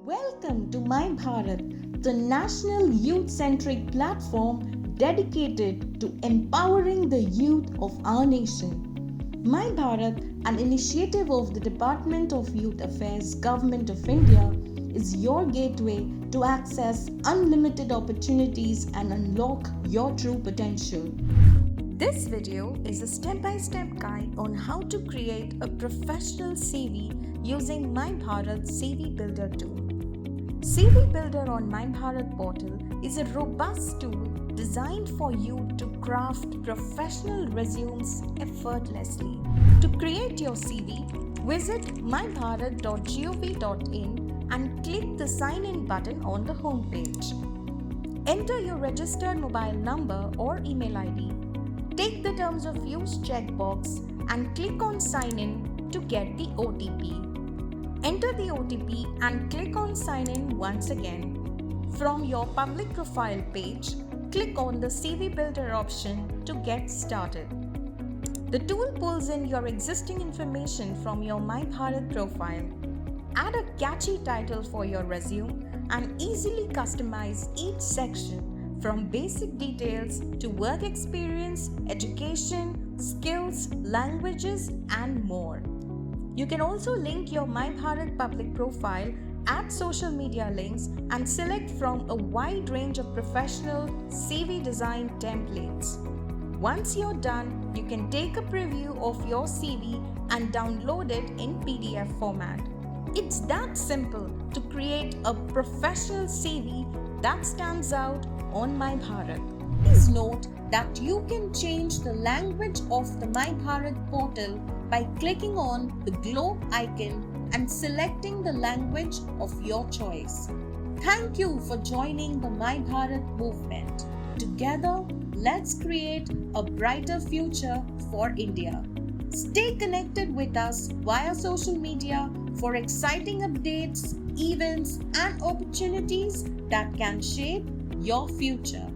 Welcome to My Bharat, the national youth-centric platform dedicated to empowering the youth of our nation. My Bharat, an initiative of the Department of Youth Affairs, Government of India, is your gateway to access unlimited opportunities and unlock your true potential. This video is a step-by-step guide on how to create a professional CV using My Bharat CV Builder tool. CV Builder on My Bharat portal is a robust tool designed for you to craft professional resumes effortlessly. To create your CV, visit mybharat.gov.in and click the sign in button on the home page. Enter your registered mobile number or email ID. Take the terms of use checkbox and click on sign in to get the OTP. Enter the OTP and click on sign in once again. From your public profile page, click on the CV Builder option to get started. The tool pulls in your existing information from your My Bharat profile. Add a catchy title for your resume and easily customize each section from basic details to work experience, education, skills, languages, and more. You can also link your My Bharat public profile, add social media links, and select from a wide range of professional CV design templates. Once you're done, you can take a preview of your CV and download it in PDF format. It's that simple to create a professional CV that stands out on My Bharat. Please note that you can change the language of the My Bharat portal by clicking on the globe icon and selecting the language of your choice. Thank you for joining the My Bharat movement. Together, let's create a brighter future for India. Stay connected with us via social media for exciting updates, events, and opportunities that can shape your future.